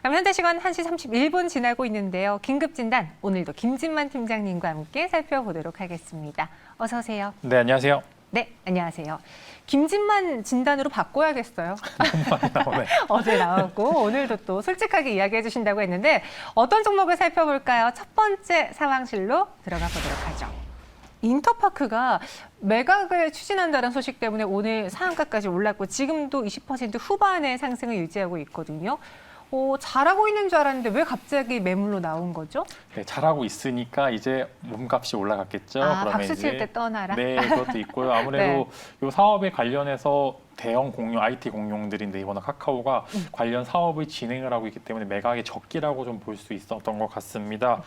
그럼 현재 시간 1시 31분 지나고 있는데요. 긴급진단, 오늘도 김진만 팀장님과 함께 살펴보도록 하겠습니다. 어서 오세요. 네, 안녕하세요. 네, 안녕하세요. 김진만 진단으로 바꿔야겠어요. 너무 많이 나오네. 어제 나오고 오늘도 또 솔직하게 이야기해 주신다고 했는데 어떤 종목을 살펴볼까요? 첫 번째 상황실로 들어가 보도록 하죠. 인터파크가 매각을 추진한다는 소식 때문에 오늘 상한가까지 올랐고 지금도 20% 후반의 상승을 유지하고 있거든요. 잘하고 있는 줄 알았는데 왜 갑자기 매물로 나온 거죠? 네, 잘하고 있으니까 이제 몸값이 올라갔겠죠. 박수 칠 때 떠나라? 네, 그것도 있고요. 아무래도 이 사업에 관련해서 대형 공룡, IT 공룡들인 네이버나 카카오가 관련 사업을 진행을 하고 있기 때문에 매각의 적기라고 좀 볼 수 있었던 것 같습니다.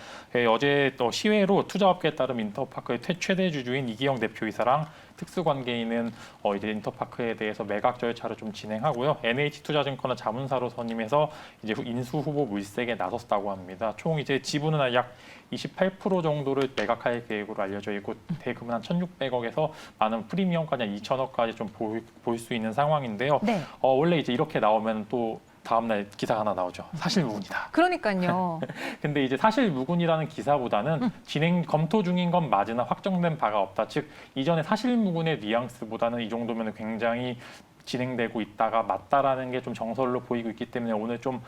어제 또 시외로 투자업계에 따른 인터파크의 최대 주주인 이기영 대표이사랑 특수관계인은 이제 인터파크에 대해서 매각 절차를 좀 진행하고요. NH투자증권은 자문사로 선임해서 이제 인수 후보 물색에 나섰다고 합니다. 총 이제 지분은 약 28% 정도를 매각할 계획으로 알려져 있고 대금은 한 1,600억에서 많은 프리미엄까지 한 2,000억까지 좀 볼 수 있는 상황인데요. 네. 원래 이제 이렇게 나오면 또 다음날 기사가 하나 나오죠. 사실무근이다. 그러니까요. 근데 이제 사실무근이라는 기사보다는 진행 검토 중인 건 맞으나 확정된 바가 없다. 즉 이전에 사실무근의 뉘앙스보다는 이 정도면 굉장히 진행되고 있다가 맞다라는 게 좀 정설로 보이고 있기 때문에 오늘 좀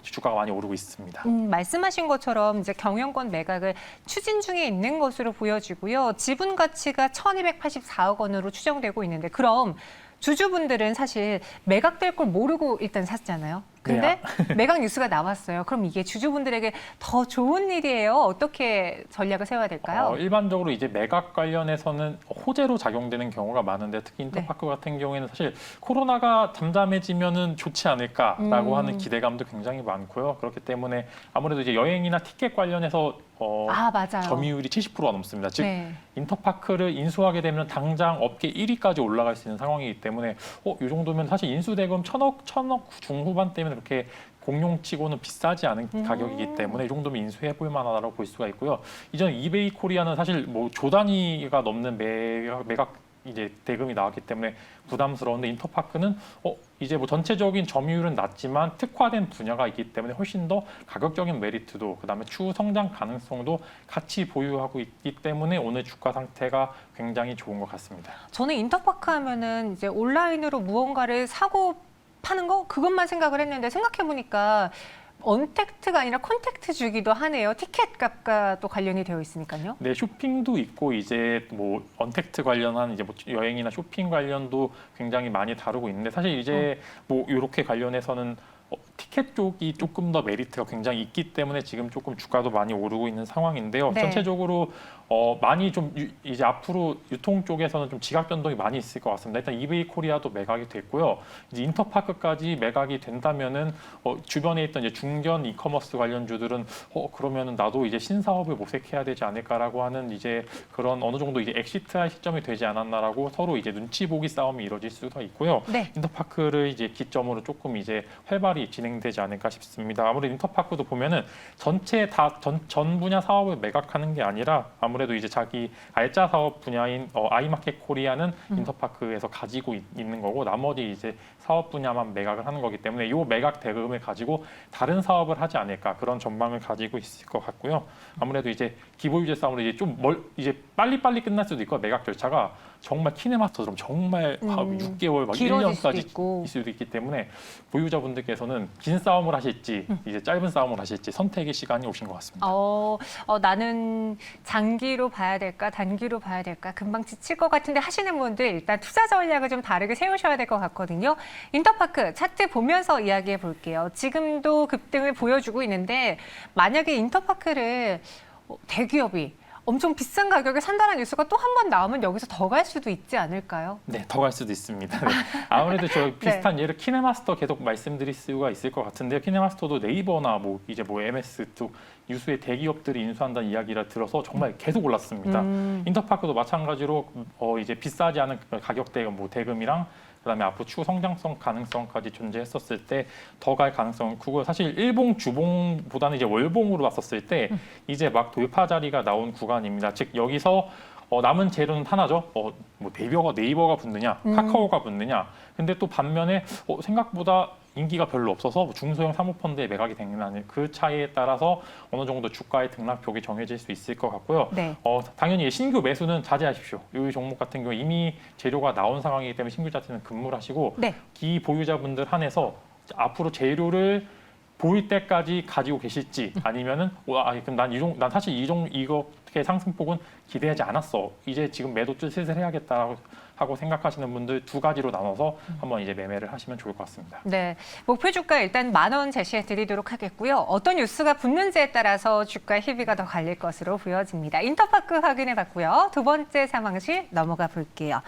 주가가 많이 오르고 있습니다. 말씀하신 것처럼 이제 경영권 매각을 추진 중에 있는 것으로 보여지고요. 지분 가치가 1,284억 원으로 추정되고 있는데 그럼 주주분들은 사실 매각될 걸 모르고 일단 샀잖아요. 근데 매각 뉴스가 나왔어요. 그럼 이게 주주분들에게 더 좋은 일이에요? 어떻게 전략을 세워야 될까요? 일반적으로 이제 매각 관련해서는 호재로 작용되는 경우가 많은데 특히 인터파크 같은 경우에는 사실 코로나가 잠잠해지면은 좋지 않을까라고 하는 기대감도 굉장히 많고요. 그렇기 때문에 아무래도 이제 여행이나 티켓 관련해서 맞아요. 점유율이 70%가 넘습니다. 즉 네. 인터파크를 인수하게 되면 당장 업계 1위까지 올라갈 수 있는 상황이기 때문에 이 정도면 사실 인수대금 1,000억 중후반대면 그렇게 공룡치고는 비싸지 않은 가격이기 때문에 이 정도면 인수해볼 만하다고 볼 수가 있고요. 이전 이베이 코리아는 사실 뭐 조 단위가 넘는 매각 이제 대금이 나왔기 때문에 부담스러운데 인터파크는 이제 뭐 전체적인 점유율은 낮지만 특화된 분야가 있기 때문에 훨씬 더 가격적인 메리트도 그다음에 추후 성장 가능성도 같이 보유하고 있기 때문에 오늘 주가 상태가 굉장히 좋은 것 같습니다. 저는 인터파크 하면은 이제 온라인으로 무언가를 사고 파는 거 그것만 생각을 했는데 생각해 보니까 언택트가 아니라 콘택트 주기도 하네요. 티켓 값과 또 관련이 되어 있으니까요. 네, 쇼핑도 있고 이제 뭐 언택트 관련한 이제 뭐 여행이나 쇼핑 관련도 굉장히 많이 다루고 있는데 사실 이제 뭐 이렇게 관련해서는 티켓 쪽이 조금 더 메리트가 굉장히 있기 때문에 지금 조금 주가도 많이 오르고 있는 상황인데요. 네. 전체적으로 많이 좀 이제 앞으로 유통 쪽에서는 좀 지각 변동이 많이 있을 것 같습니다. 일단 이베이 코리아도 매각이 됐고요. 이제 인터파크까지 매각이 된다면은 주변에 있던 이제 중견 이커머스 관련주들은 그러면은 나도 이제 신사업을 모색해야 되지 않을까라고 하는 이제 그런 어느 정도 이제 엑시트할 시점이 되지 않았나라고 서로 이제 눈치 보기 싸움이 이뤄질 수가 있고요. 네. 인터파크를 이제 기점으로 조금 이제 활발히 진행되지 않을까 싶습니다. 아무래도 인터파크도 보면은 전체 전 분야 사업을 매각하는 게 아니라 아무래도 이제 자기 알짜 사업 분야인 아이마켓 코리아는 인터파크에서 가지고 있는 거고 나머지 이제 사업 분야만 매각을 하는 거기 때문에 이 매각 대금을 가지고 다른 사업을 하지 않을까 그런 전망을 가지고 있을 것 같고요. 아무래도 이제 기보유제 싸움으로 이제 좀 이제 빨리빨리 끝날 수도 있고 매각 절차가 정말 키네마스터처럼 정말 6개월, 막 1년까지 있을 수도 있기 때문에 보유자분들께서는 긴 싸움을 하실지 이제 짧은 싸움을 하실지 선택의 시간이 오신 것 같습니다. 나는 장기로 봐야 될까 단기로 봐야 될까 금방 지칠 것 같은데 하시는 분들 일단 투자 전략을 좀 다르게 세우셔야 될 것 같거든요. 인터파크 차트 보면서 이야기해 볼게요. 지금도 급등을 보여주고 있는데 만약에 인터파크를 대기업이 엄청 비싼 가격에 산다는 뉴스가 또 한 번 나오면 여기서 더 갈 수도 있지 않을까요? 네, 더 갈 수도 있습니다. 네. 아무래도 저 비슷한 예를 키네마스터 계속 말씀드릴 수가 있을 것 같은데요. 키네마스터도 네이버나 뭐 이제 뭐 MS 쪽 유수의 대기업들이 인수한다는 이야기를 들어서 정말 계속 올랐습니다. 인터파크도 마찬가지로 이제 비싸지 않은 가격대 뭐 대금이랑 그다음에 앞으로 추후 성장성 가능성까지 존재했었을 때 더 갈 가능성은 크고 사실 일봉 주봉보다는 이제 월봉으로 봤었을 때 이제 막 돌파 자리가 나온 구간입니다. 즉 여기서 남은 재료는 하나죠. 뭐 네이버가 붙느냐, 카카오가 붙느냐. 근데 또 반면에 생각보다 인기가 별로 없어서 중소형 사모펀드에 매각이 되는 아니 그 차이에 따라서 어느 정도 주가의 등락폭이 정해질 수 있을 것 같고요. 네. 당연히 신규 매수는 자제하십시오. 이 종목 같은 경우 이미 재료가 나온 상황이기 때문에 신규 자체는 금물하시고 네. 기 보유자분들 한해서 앞으로 재료를 보일 때까지 가지고 계실지 아니면은 그럼 난 사실 이렇게 상승폭은 기대하지 않았어. 이제 지금 매도 슬슬 해야겠다 하고 생각하시는 분들 두 가지로 나눠서 한번 이제 매매를 하시면 좋을 것 같습니다. 네, 목표 주가 일단 10,000원 제시해 드리도록 하겠고요. 어떤 뉴스가 붙는지에 따라서 주가 희비가 더 갈릴 것으로 보여집니다. 인터파크 확인해 봤고요. 두 번째 상황실 넘어가 볼게요.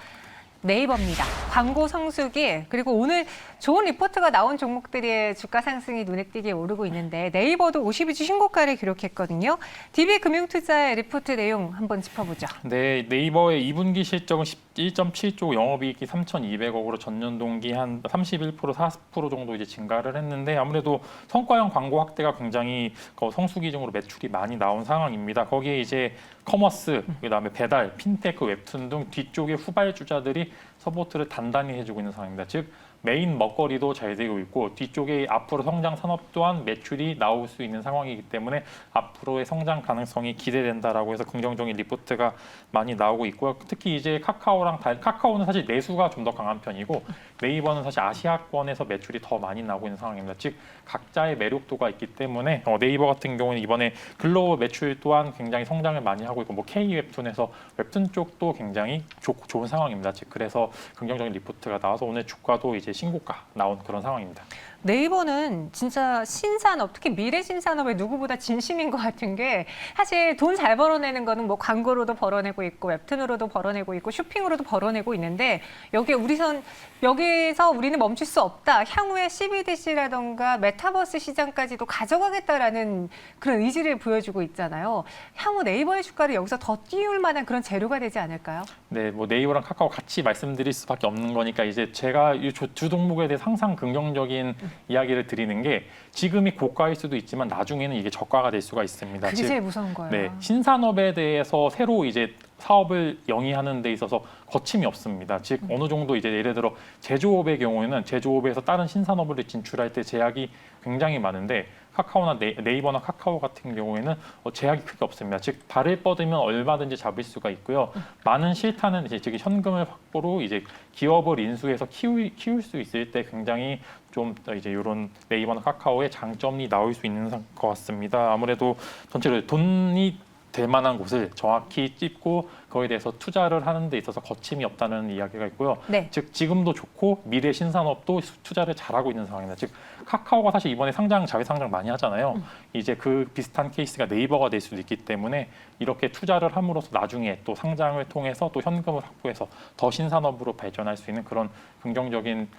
네이버입니다. 광고 성수기 그리고 오늘 좋은 리포트가 나온 종목들의 주가 상승이 눈에 띄게 오르고 있는데 네이버도 52주 신고가를 기록했거든요. DB금융투자의 리포트 내용 한번 짚어보죠. 네, 네이버의 2분기 실적은 11.7조, 영업이익이 3,200억으로 전년 동기 한 31%, 40% 정도 이제 증가를 했는데 아무래도 성과형 광고 확대가 굉장히 성수기 중으로 매출이 많이 나온 상황입니다. 거기에 이제 커머스, 그다음에 배달, 핀테크, 웹툰 등 뒤쪽의 후발주자들이 서포트를 단단히 해주고 있는 상황입니다. 즉 메인 먹거리도 잘 되고 있고 뒤쪽에 앞으로 성장 산업 또한 매출이 나올 수 있는 상황이기 때문에 앞으로의 성장 가능성이 기대된다라고 해서 긍정적인 리포트가 많이 나오고 있고요. 특히 이제 카카오는 사실 내수가 좀 더 강한 편이고 네이버는 사실 아시아권에서 매출이 더 많이 나오고 있는 상황입니다. 즉 각자의 매력도가 있기 때문에 네이버 같은 경우는 이번에 글로벌 매출 또한 굉장히 성장을 많이 하고 있고 K 웹툰에서 웹툰 쪽도 굉장히 좋은 상황입니다. 즉 그래서 긍정적인 리포트가 나와서 오늘 주가도 이제 신고가 나온 그런 상황입니다. 네이버는 진짜 신산업, 특히 미래 신산업에 누구보다 진심인 것 같은 게 사실 돈 잘 벌어내는 거는 뭐 광고로도 벌어내고 있고 웹툰으로도 벌어내고 있고 쇼핑으로도 벌어내고 있는데 여기서 우리는 멈출 수 없다. 향후에 CBDC라던가 메타버스 시장까지도 가져가겠다라는 그런 의지를 보여주고 있잖아요. 향후 네이버의 주가를 여기서 더 띄울 만한 그런 재료가 되지 않을까요? 네, 뭐 네이버랑 카카오 같이 말씀드릴 수밖에 없는 거니까 이제 제가 이 두 종목에 대해서 항상 긍정적인 이야기를 드리는 게 지금이 고가일 수도 있지만 나중에는 이게 저가가 될 수가 있습니다. 그게 제일 무서운 거예요. 네, 신산업에 대해서 새로 이제 사업을 영위하는 데 있어서 거침이 없습니다. 즉 어느 정도 이제 예를 들어 제조업의 경우에는 제조업에서 다른 신산업을 진출할 때 제약이 굉장히 많은데 카카오나 네이버나 카카오 같은 경우에는 제약이 크게 없습니다. 즉 발을 뻗으면 얼마든지 잡을 수가 있고요. 많은 실탄은 즉 현금을 확보로 이제 기업을 인수해서 키울 수 있을 때 굉장히 좀 이제 이런 네이버나 카카오의 장점이 나올 수 있는 것 같습니다. 아무래도 전체로 돈이 될 만한 곳을 정확히 찝고 그거에 대해서 투자를 하는 데 있어서 거침이 없다는 이야기가 있고요. 네. 즉 지금도 좋고 미래 신산업도 투자를 잘하고 있는 상황입니다. 즉 카카오가 사실 이번에 자회 상장 많이 하잖아요. 이제 그 비슷한 케이스가 네이버가 될 수도 있기 때문에 이렇게 투자를 함으로써 나중에 또 상장을 통해서 또 현금을 확보해서 더 신산업으로 발전할 수 있는 그런 긍정적인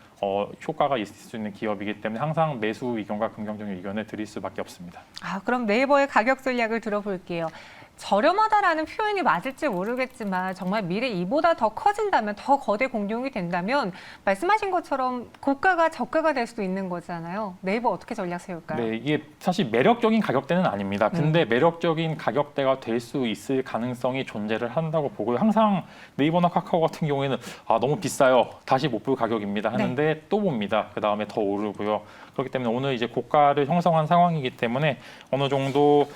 효과가 있을 수 있는 기업이기 때문에 항상 매수 의견과 긍정적인 의견을 드릴 수밖에 없습니다. 그럼 네이버의 가격 전략을 들어볼게요. 저렴하다라는 표현이 맞을지 모르겠지만 정말 미래 이보다 더 커진다면 더 거대 공룡이 된다면 말씀하신 것처럼 고가가 저가가 될 수도 있는 거잖아요. 네이버 어떻게 전략 세울까요? 네, 이게 사실 매력적인 가격대는 아닙니다. 근데 매력적인 가격대가 될 수 있을 가능성이 존재를 한다고 보고요. 항상 네이버나 카카오 같은 경우에는 너무 비싸요. 다시 못 볼 가격입니다 하는데 또 봅니다. 그 다음에 더 오르고요. 그렇기 때문에 오늘 이제 고가를 형성한 상황이기 때문에 어느 정도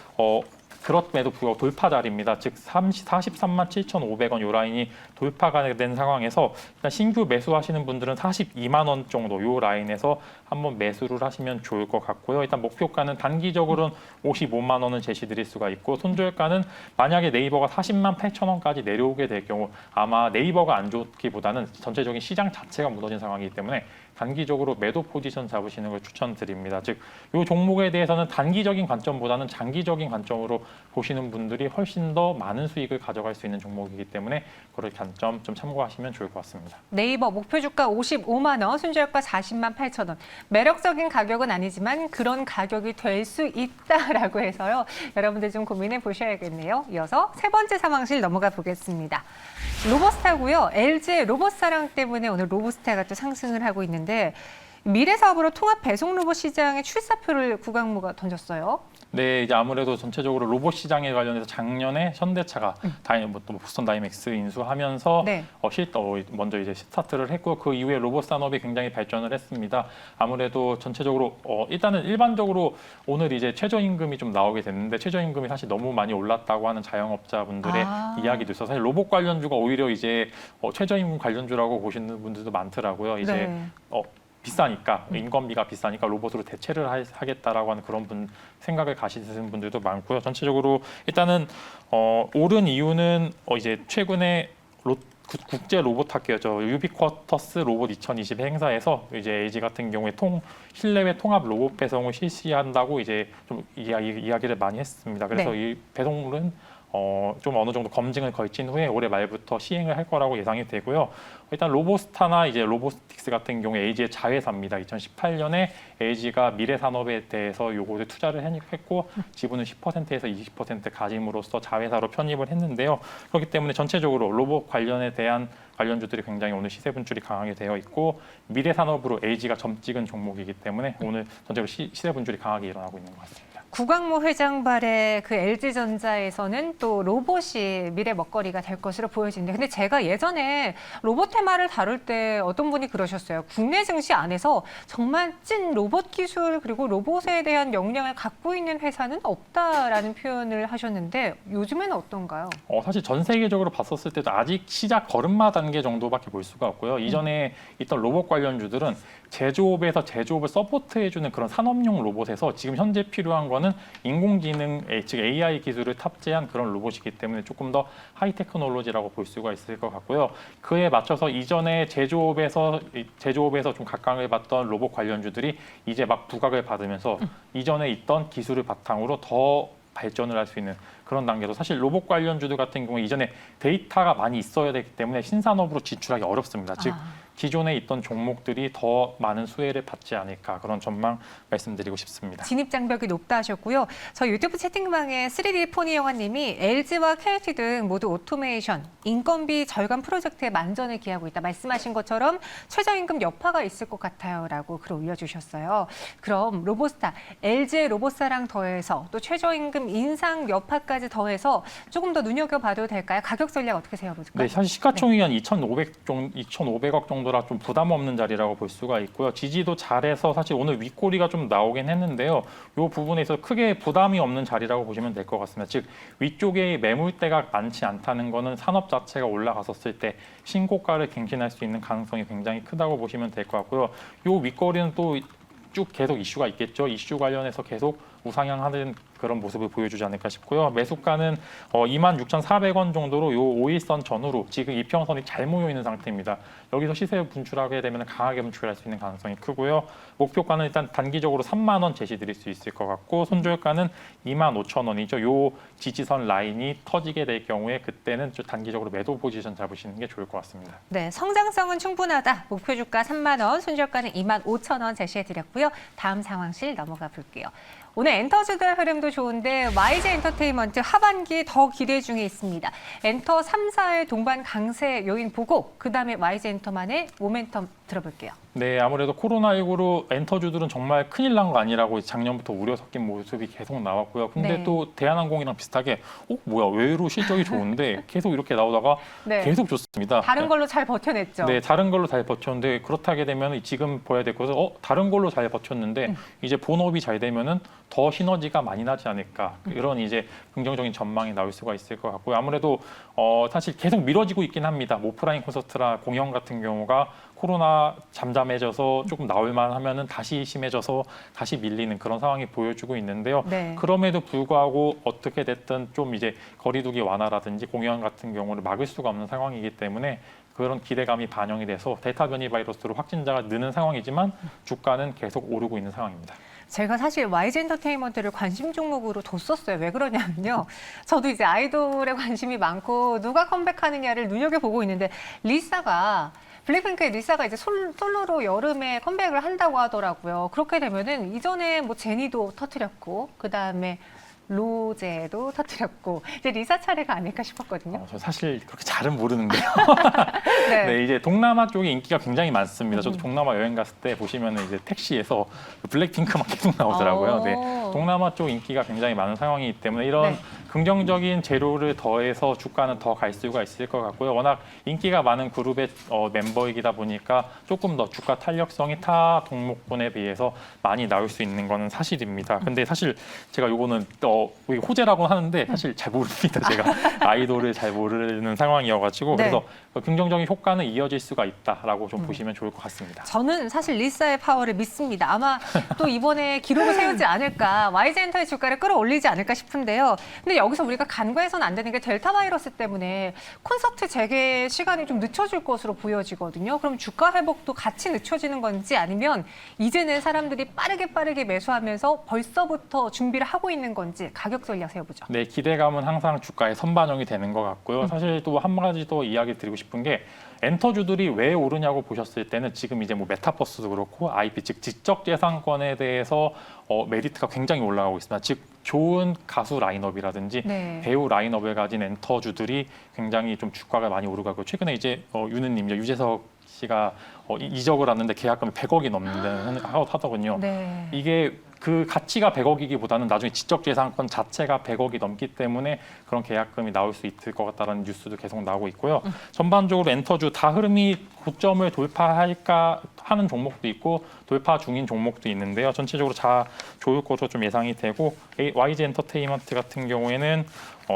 그렇음에도 불구하고 돌파 자리입니다. 즉 43만 7,500원 요 라인이 돌파가 된 상황에서 일단 신규 매수하시는 분들은 42만 원 정도 요 라인에서 한번 매수를 하시면 좋을 것 같고요. 일단 목표가는 단기적으로는 55만 원을 제시드릴 수가 있고 손절가는 만약에 네이버가 40만 8천 원까지 내려오게 될 경우 아마 네이버가 안 좋기보다는 전체적인 시장 자체가 무너진 상황이기 때문에 단기적으로 매도 포지션 잡으시는 걸 추천드립니다. 즉, 이 종목에 대해서는 단기적인 관점보다는 장기적인 관점으로 보시는 분들이 훨씬 더 많은 수익을 가져갈 수 있는 종목이기 때문에 그런 관점 좀 참고하시면 좋을 것 같습니다. 네이버 목표 주가 55만 원, 순저가 40만 8천 원. 매력적인 가격은 아니지만 그런 가격이 될 수 있다라고 해서요. 여러분들 좀 고민해 보셔야겠네요. 이어서 세 번째 상황실 넘어가 보겠습니다. 로보스타고요. LG의 로봇 사랑 때문에 오늘 로보스타가 또 상승을 하고 있는데 미래 사업으로 통합 배송 로봇 시장의 출사표를 구강모가 던졌어요. 네, 이제 아무래도 전체적으로 로봇 시장에 관련해서 작년에 현대차가 또 보스턴 다이맥스 인수하면서 네. 먼저 이제 스타트를 했고 그 이후에 로봇 산업이 굉장히 발전을 했습니다. 아무래도 전체적으로 일단은 일반적으로 오늘 이제 최저임금이 좀 나오게 됐는데 최저임금이 사실 너무 많이 올랐다고 하는 자영업자분들의 이야기도 있어서 사실 로봇 관련주가 오히려 이제 최저임금 관련주라고 보시는 분들도 많더라고요. 이제 네. 비싸니까 인건비가 비싸니까 로봇으로 대체를 하겠다라고 하는 그런 생각을 가시는 분들도 많고요. 전체적으로 일단은 오른 이유는 이제 최근에 국제 로봇 학회죠. 유비쿼터스 로봇 2020 행사에서 이제 LG 같은 경우에 실내외 통합 로봇 배송을 실시한다고 이제 좀 이야기를 많이 했습니다. 그래서 네. 이 배송은 좀 어느 정도 검증을 거친 후에 올해 말부터 시행을 할 거라고 예상이 되고요. 일단 로보스타나 이제 로보스틱스 같은 경우에 LG의 자회사입니다. 2018년에 LG가 미래 산업에 대해서 요거를 투자를 했고 지분을 10%에서 20% 가짐으로써 자회사로 편입을 했는데요. 그렇기 때문에 전체적으로 로봇 관련에 대한 관련주들이 굉장히 오늘 시세 분출이 강하게 되어 있고 미래 산업으로 LG가 점 찍은 종목이기 때문에 오늘 전체적으로 시세 분출이 강하게 일어나고 있는 것 같습니다. 구강모 회장 발의 그 LG전자에서는 또 로봇이 미래 먹거리가 될 것으로 보여지는데 근데 제가 예전에 로봇 테마를 다룰 때 어떤 분이 그러셨어요. 국내 증시 안에서 정말 찐 로봇 기술 그리고 로봇에 대한 역량을 갖고 있는 회사는 없다라는 표현을 하셨는데 요즘에는 어떤가요? 사실 전 세계적으로 봤었을 때도 아직 시작 걸음마 단계 정도밖에 볼 수가 없고요. 이전에 있던 로봇 관련주들은 제조업에서 제조업을 서포트해주는 그런 산업용 로봇에서 지금 현재 필요한 거는 인공지능, 즉 AI 기술을 탑재한 그런 로봇이기 때문에 조금 더 하이테크놀로지라고 볼 수가 있을 것 같고요. 그에 맞춰서 이전에 제조업에서 좀 각광을 받던 로봇 관련주들이 이제 막 부각을 받으면서 이전에 있던 기술을 바탕으로 더 발전을 할 수 있는 그런 단계도 사실 로봇 관련주들 같은 경우에 이전에 데이터가 많이 있어야 되기 때문에 신산업으로 진출하기 어렵습니다. 즉 기존에 있던 종목들이 더 많은 수혜를 받지 않을까 그런 전망 말씀드리고 싶습니다. 진입 장벽이 높다 하셨고요. 저희 유튜브 채팅방에 3D 포니 영화님이 LG와 KT 등 모두 오토메이션, 인건비 절감 프로젝트에 만전을 기하고 있다. 말씀하신 것처럼 최저임금 여파가 있을 것 같아요라고 글을 올려주셨어요. 그럼 로보스타, LG의 로보사랑 더해서 또 최저임금 인상 여파까지 더해서 조금 더 눈여겨봐도 될까요? 가격 전략 어떻게 세워볼까요? 네, 사실 시가총액이 한 2,500억 정도라 좀 부담 없는 자리라고 볼 수가 있고요. 지지도 잘해서 사실 오늘 윗꼬리가 좀 나오긴 했는데요. 이 부분에서 크게 부담이 없는 자리라고 보시면 될 것 같습니다. 즉 위쪽에 매물대가 많지 않다는 거는 산업 자체가 올라갔었을 때 신고가를 갱신할 수 있는 가능성이 굉장히 크다고 보시면 될 것 같고요. 이 윗꼬리는 또 쭉 계속 이슈가 있겠죠. 이슈 관련해서 계속 우상향하는 그런 모습을 보여주지 않을까 싶고요. 매수가는 26,400원 정도로 요 5일선 전후로 지금 이평선이 잘 모여 있는 상태입니다. 여기서 시세 분출하게 되면 강하게 분출할 수 있는 가능성이 크고요. 목표가는 일단 단기적으로 3만 원 제시드릴 수 있을 것 같고 손절가는 25,000원이죠. 요 지지선 라인이 터지게 될 경우에 그때는 좀 단기적으로 매도 포지션 잡으시는 게 좋을 것 같습니다. 네, 성장성은 충분하다. 목표 주가 3만 원, 손절가는 25,000원 제시해드렸고요. 다음 상황실 넘어가 볼게요. 오늘 엔터주들 흐름도 좋은데 YG 엔터테인먼트 하반기 더 기대 중에 있습니다. 엔터 3사의 동반 강세 요인 보고 그다음에 YG 엔터만의 모멘텀 들어볼게요. 네, 아무래도 코로나19로 엔터주들은 정말 큰일 난 거 아니라고 작년부터 우려 섞인 모습이 계속 나왔고요. 근데 네. 또 대한항공이랑 비슷하게 뭐야 의외로 실적이 좋은데 계속 이렇게 나오다가 네. 계속 좋습니다. 다른 걸로 잘 버텨냈죠. 네, 다른 걸로 잘 버텼는데 그렇다게 되면 지금 봐야 될 것은 다른 걸로 잘 버텼는데 이제 본업이 잘 되면은 더 시너지가 많이 나지 않을까 이런 이제 긍정적인 전망이 나올 수가 있을 것 같고요. 아무래도 사실 계속 미뤄지고 있긴 합니다. 오프라인 콘서트나 공연 같은 경우가 코로나 잠잠해져서 조금 나올만 하면은 다시 심해져서 다시 밀리는 그런 상황이 보여주고 있는데요. 네. 그럼에도 불구하고 어떻게 됐든 좀 이제 거리두기 완화라든지 공연 같은 경우를 막을 수가 없는 상황이기 때문에 그런 기대감이 반영이 돼서 델타 변이 바이러스로 확진자가 느는 상황이지만 주가는 계속 오르고 있는 상황입니다. 제가 사실 YG 엔터테인먼트를 관심 종목으로 뒀었어요. 왜 그러냐면요. 저도 이제 아이돌에 관심이 많고 누가 컴백하느냐를 눈여겨보고 있는데 블랙핑크의 리사가 이제 솔로로 여름에 컴백을 한다고 하더라고요. 그렇게 되면은 이전에 뭐 제니도 터뜨렸고 그다음에 로제도 터뜨렸고 이제 리사 차례가 아닐까 싶었거든요. 저 사실 그렇게 잘은 모르는데요. 네. 네, 이제 동남아 쪽에 인기가 굉장히 많습니다. 저도 동남아 여행 갔을 때 보시면은 이제 택시에서 블랙핑크만 계속 나오더라고요. 네, 동남아 쪽 인기가 굉장히 많은 상황이기 때문에 이런 네. 긍정적인 재료를 더해서 주가는 더 갈 수가 있을 것 같고요. 워낙 인기가 많은 그룹의 멤버이다 보니까 조금 더 주가 탄력성이 타 종목군에 비해서 많이 나올 수 있는 거는 사실입니다. 근데 사실 제가 요거는 호재라고 하는데 사실 잘 모릅니다. 제가 아이돌을 잘 모르는 상황이어가지고 네. 그래서 긍정적인 효과는 이어질 수가 있다라고 좀 보시면 좋을 것 같습니다. 저는 사실 리사의 파워를 믿습니다. 아마 또 이번에 기록을 세우지 않을까, YG엔터의 주가를 끌어올리지 않을까 싶은데요. 근데 여기서 우리가 간과해서는 안 되는 게 델타 바이러스 때문에 콘서트 재개 시간이 좀 늦춰질 것으로 보여지거든요. 그럼 주가 회복도 같이 늦춰지는 건지 아니면 이제는 사람들이 빠르게 매수하면서 벌써부터 준비를 하고 있는 건지 가격 전략 세워보죠. 네, 기대감은 항상 주가에 선반영이 되는 것 같고요. 사실 또 한 가지 또 이야기 드리고 싶은 게 엔터주들이 왜 오르냐고 보셨을 때는 지금 이제 뭐 메타버스도 그렇고 IP 즉 지적재산권에 대해서 메리트가 굉장히 올라가고 있습니다. 즉 좋은 가수 라인업이라든지 네. 배우 라인업을 가진 엔터주들이 굉장히 좀 주가가 많이 오르고 있고 최근에 이제 유느님 유재석 씨가 이적을 하는데 계약금이 100억이 넘는 하더군요. 네. 이게 그 가치가 100억이기보다는 나중에 지적재산권 자체가 100억이 넘기 때문에 그런 계약금이 나올 수 있을 것 같다는 뉴스도 계속 나오고 있고요. 전반적으로 엔터주 다 흐름이 고점을 돌파할까 하는 종목도 있고 돌파 중인 종목도 있는데요. 전체적으로 좋을 것으로 좀 예상이 되고 YG 엔터테인먼트 같은 경우에는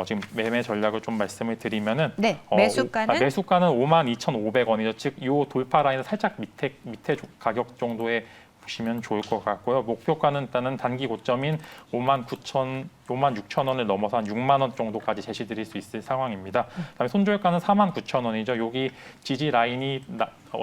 지금 매매 전략을 좀 말씀을 드리면은 네, 매수가는? 매수가는 52,500원이죠. 즉 이 돌파 라인은 살짝 밑에 가격 정도에 보시면 좋을 것 같고요. 목표가는 일단은 단기 고점인 56,000원을 넘어서 한 6만 원 정도까지 제시드릴 수 있을 상황입니다. 그다음에 손절가는 49,000원이죠. 여기 지지 라인이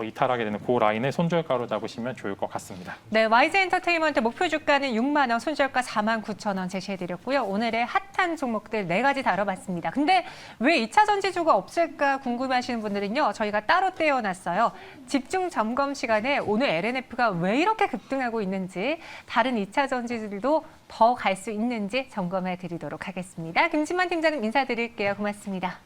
이탈하게 되는 그 라인을 손절가로 잡으시면 좋을 것 같습니다. 네, YG 엔터테인먼트 목표 주가는 6만 원, 손절가 49,000원 제시해드렸고요. 오늘의 핫한 종목들 4가지 다뤄봤습니다. 근데 왜 2차 전지주가 없을까 궁금해하시는 분들은요. 저희가 따로 떼어놨어요. 집중 점검 시간에 오늘 LNF가 왜 이렇게 급등하고 있는지 다른 2차 전지들도 더 갈 수 있는지 점검해 드리도록 하겠습니다. 김진만 팀장님 인사드릴게요. 고맙습니다.